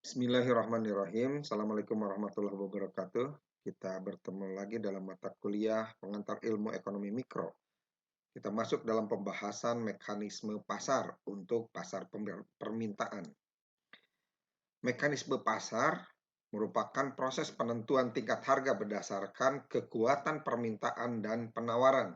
Bismillahirrahmanirrahim. Assalamualaikum warahmatullahi wabarakatuh. Kita bertemu lagi dalam mata kuliah pengantar ilmu ekonomi mikro. Kita masuk dalam pembahasan mekanisme pasar untuk pasar permintaan. Mekanisme pasar merupakan proses penentuan tingkat harga berdasarkan kekuatan permintaan dan penawaran.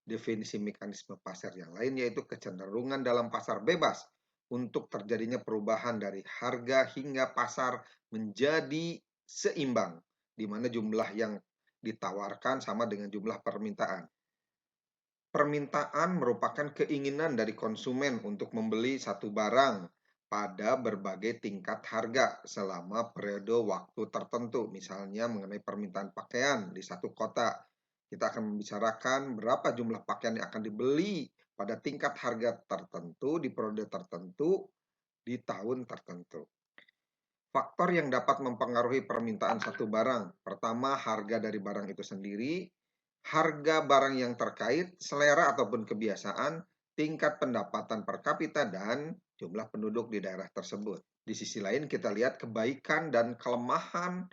Definisi mekanisme pasar yang lain yaitu kecenderungan dalam pasar bebas untuk terjadinya perubahan dari harga hingga pasar menjadi seimbang, di mana jumlah yang ditawarkan sama dengan jumlah permintaan. Permintaan merupakan keinginan dari konsumen untuk membeli satu barang pada berbagai tingkat harga selama periode waktu tertentu. Misalnya mengenai permintaan pakaian di satu kota. Kita akan membicarakan berapa jumlah pakaian yang akan dibeli pada tingkat harga tertentu di periode tertentu di tahun tertentu. Faktor yang dapat mempengaruhi permintaan satu barang. Pertama, harga dari barang itu sendiri, harga barang yang terkait, selera ataupun kebiasaan, tingkat pendapatan per kapita, dan jumlah penduduk di daerah tersebut. Di sisi lain, kita lihat kebaikan dan kelemahan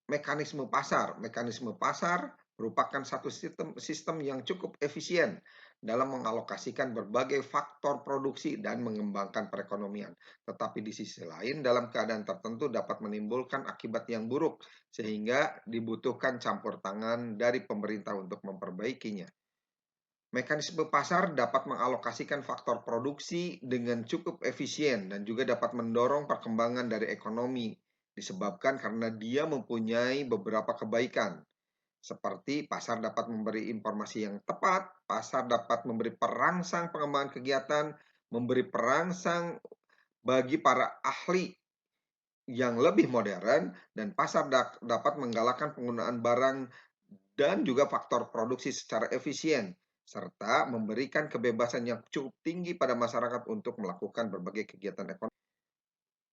mekanisme pasar. Mekanisme pasar merupakan satu sistem yang cukup efisien dalam mengalokasikan berbagai faktor produksi dan mengembangkan perekonomian. Tetapi di sisi lain, dalam keadaan tertentu dapat menimbulkan akibat yang buruk, sehingga dibutuhkan campur tangan dari pemerintah untuk memperbaikinya. Mekanisme pasar dapat mengalokasikan faktor produksi dengan cukup efisien dan juga dapat mendorong perkembangan dari ekonomi, disebabkan karena dia mempunyai beberapa kebaikan. Seperti pasar dapat memberi informasi yang tepat, pasar dapat memberi perangsang pengembangan kegiatan, memberi perangsang bagi para ahli yang lebih modern, dan pasar dapat menggalakkan penggunaan barang dan juga faktor produksi secara efisien, serta memberikan kebebasan yang cukup tinggi pada masyarakat untuk melakukan berbagai kegiatan ekonomi.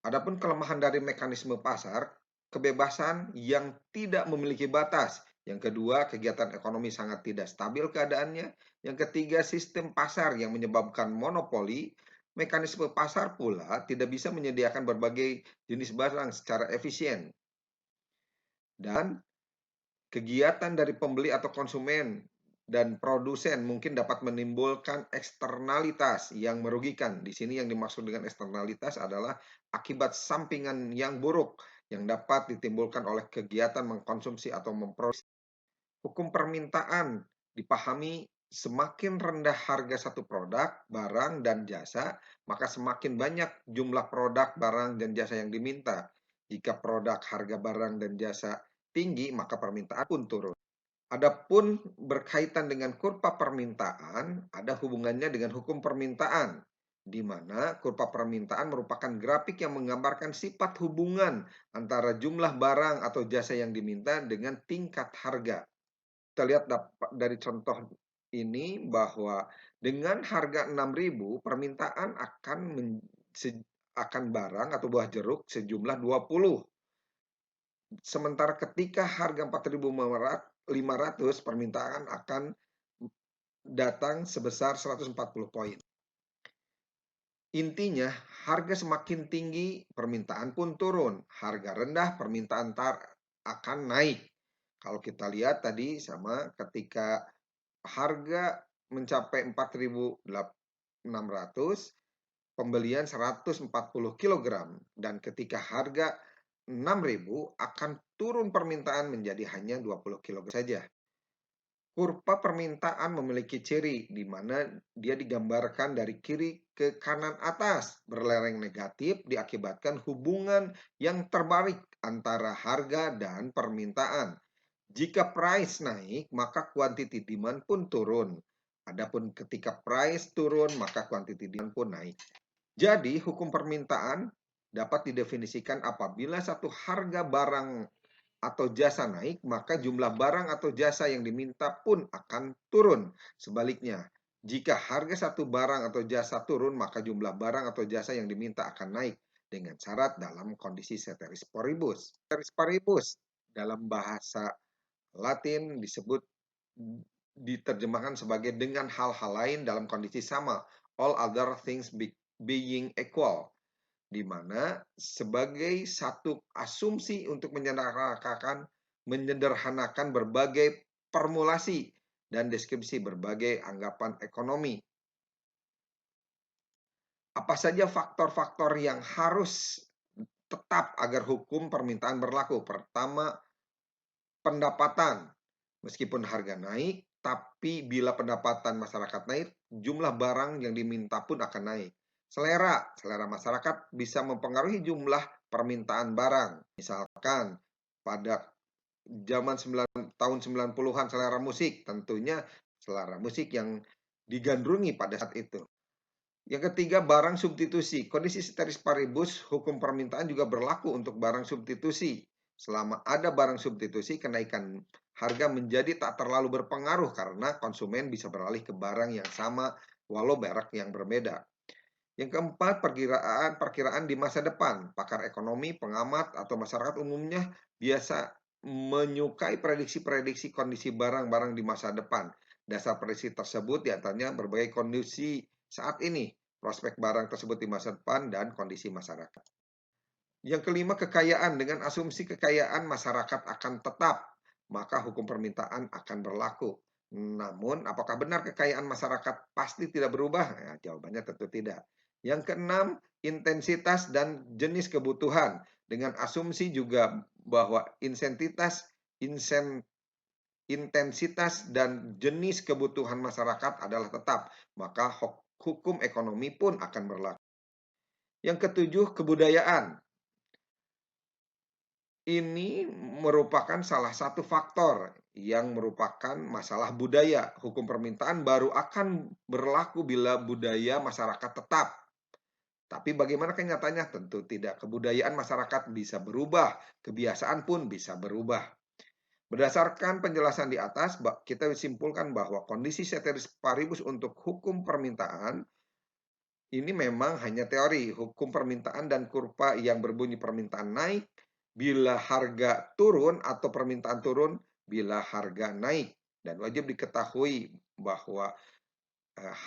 Adapun kelemahan dari mekanisme pasar, kebebasan yang tidak memiliki batas. Yang kedua, kegiatan ekonomi sangat tidak stabil keadaannya. Yang ketiga, sistem pasar yang menyebabkan monopoli. Mekanisme pasar pula tidak bisa menyediakan berbagai jenis barang secara efisien. Dan kegiatan dari pembeli atau konsumen dan produsen mungkin dapat menimbulkan eksternalitas yang merugikan. Di sini yang dimaksud dengan eksternalitas adalah akibat sampingan yang buruk yang dapat ditimbulkan oleh kegiatan mengkonsumsi atau memproduksi. Hukum permintaan dipahami semakin rendah harga satu produk, barang, dan jasa, maka semakin banyak jumlah produk, barang, dan jasa yang diminta. Jika produk, harga barang, dan jasa tinggi, maka permintaan pun turun. Adapun berkaitan dengan kurva permintaan, ada hubungannya dengan hukum permintaan, di mana kurva permintaan merupakan grafik yang menggambarkan sifat hubungan antara jumlah barang atau jasa yang diminta dengan tingkat harga. Kita lihat dari contoh ini bahwa dengan harga 6.000, permintaan akan barang atau buah jeruk sejumlah 20. Sementara ketika harga 4.500, permintaan akan datang sebesar 140 poin. Intinya, harga semakin tinggi, permintaan pun turun. Harga rendah, permintaan akan naik. Kalau kita lihat tadi sama ketika harga mencapai 4.600, pembelian 140 kg, dan ketika harga 6.000 akan turun permintaan menjadi hanya 20 kg saja. Kurva permintaan memiliki ciri di mana dia digambarkan dari kiri ke kanan atas. Berlereng negatif diakibatkan hubungan yang terbalik antara harga dan permintaan. Jika price naik, maka quantity demand pun turun. Adapun ketika price turun, maka quantity demand pun naik. Jadi, hukum permintaan dapat didefinisikan apabila satu harga barang atau jasa naik, maka jumlah barang atau jasa yang diminta pun akan turun. Sebaliknya, jika harga satu barang atau jasa turun, maka jumlah barang atau jasa yang diminta akan naik dengan syarat dalam kondisi ceteris paribus. Ceteris paribus dalam bahasa Latin disebut, diterjemahkan sebagai dengan hal-hal lain dalam kondisi sama, all other things being equal. di mana sebagai satu asumsi untuk menyederhanakan berbagai formulasi dan deskripsi berbagai anggapan ekonomi. Apa saja faktor-faktor yang harus tetap agar hukum permintaan berlaku? Pertama, pendapatan. Meskipun harga naik, tapi bila pendapatan masyarakat naik, jumlah barang yang diminta pun akan naik. Selera masyarakat bisa mempengaruhi jumlah permintaan barang. Misalkan pada zaman tahun 90-an selera musik, tentunya selera musik yang digandrungi pada saat itu. Yang ketiga, barang substitusi. Kondisi ceteris paribus, hukum permintaan juga berlaku untuk barang substitusi. Selama ada barang substitusi, kenaikan harga menjadi tak terlalu berpengaruh karena konsumen bisa beralih ke barang yang sama walau merek yang berbeda. Yang keempat, perkiraan di masa depan. Pakar ekonomi, pengamat, atau masyarakat umumnya biasa menyukai prediksi-prediksi kondisi barang-barang di masa depan. Dasar prediksi tersebut diantaranya berbagai kondisi saat ini, prospek barang tersebut di masa depan, dan kondisi masyarakat. Yang kelima, kekayaan. Dengan asumsi kekayaan masyarakat akan tetap, maka hukum permintaan akan berlaku. Namun, apakah benar kekayaan masyarakat pasti tidak berubah? Ya, jawabannya tentu tidak. Yang keenam, intensitas dan jenis kebutuhan. Dengan asumsi juga bahwa intensitas dan jenis kebutuhan masyarakat adalah tetap, maka hukum ekonomi pun akan berlaku. Yang ketujuh, kebudayaan. Ini merupakan salah satu faktor yang merupakan masalah budaya. Hukum permintaan baru akan berlaku bila budaya masyarakat tetap. Tapi bagaimana kenyataannya? Tentu tidak. Kebudayaan masyarakat bisa berubah, kebiasaan pun bisa berubah. Berdasarkan penjelasan di atas, kita simpulkan bahwa kondisi ceteris paribus untuk hukum permintaan ini memang hanya teori. Hukum permintaan dan kurva yang berbunyi permintaan naik bila harga turun atau permintaan turun bila harga naik. Dan wajib diketahui bahwa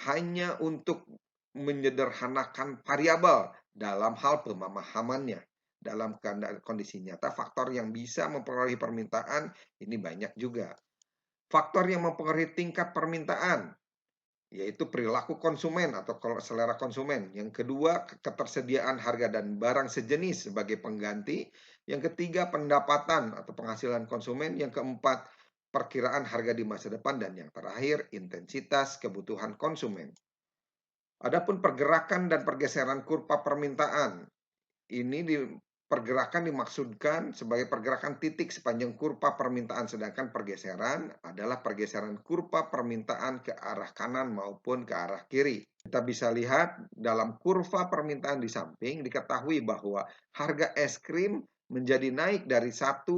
hanya untuk menyederhanakan variabel dalam hal pemahamannya. Dalam kondisi nyata, faktor yang bisa mempengaruhi permintaan ini banyak juga. Faktor yang mempengaruhi tingkat permintaan, yaitu perilaku konsumen atau selera konsumen. Yang kedua, ketersediaan harga dan barang sejenis sebagai pengganti. Yang ketiga, pendapatan atau penghasilan konsumen. Yang keempat, perkiraan harga di masa depan. Dan yang terakhir, intensitas kebutuhan konsumen. Adapun pergerakan dan pergeseran kurva permintaan. Ini pergerakan dimaksudkan sebagai pergerakan titik sepanjang kurva permintaan, sedangkan pergeseran adalah pergeseran kurva permintaan ke arah kanan maupun ke arah kiri. Kita bisa lihat dalam kurva permintaan di samping diketahui bahwa harga es krim menjadi naik dari 1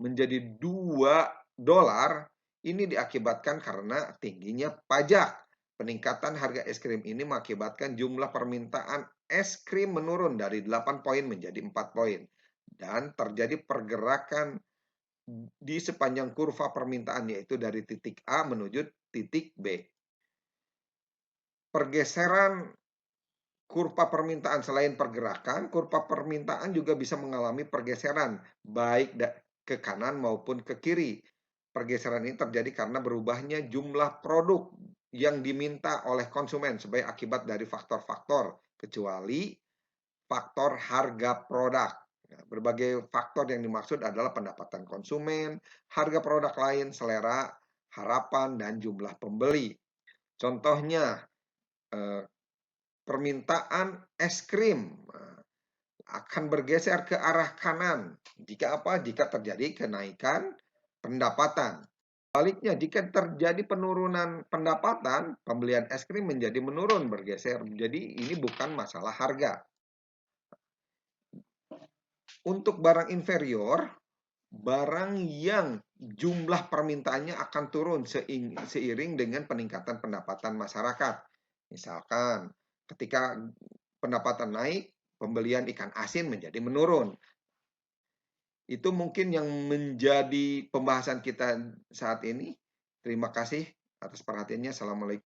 menjadi 2 dolar. Ini diakibatkan karena tingginya pajak. Peningkatan harga es krim ini mengakibatkan jumlah permintaan es krim menurun dari 8 poin menjadi 4 poin. Dan terjadi pergerakan di sepanjang kurva permintaan, yaitu dari titik A menuju titik B. Pergeseran kurva permintaan, selain pergerakan, kurva permintaan juga bisa mengalami pergeseran, baik ke kanan maupun ke kiri. Pergeseran ini terjadi karena berubahnya jumlah produk yang diminta oleh konsumen sebagai akibat dari faktor-faktor, kecuali faktor harga produk. Nah, berbagai faktor yang dimaksud adalah pendapatan konsumen, harga produk lain, selera, harapan, dan jumlah pembeli. Contohnya, permintaan es krim akan bergeser ke arah kanan. Jika apa? Jika terjadi kenaikan pendapatan. Sebaliknya, jika terjadi penurunan pendapatan, pembelian es krim menjadi menurun, bergeser. Jadi ini bukan masalah harga. Untuk barang inferior, barang yang jumlah permintaannya akan turun seiring dengan peningkatan pendapatan masyarakat. Misalkan, ketika pendapatan naik, pembelian ikan asin menjadi menurun. Itu mungkin yang menjadi pembahasan kita saat ini. Terima kasih atas perhatiannya. Assalamualaikum.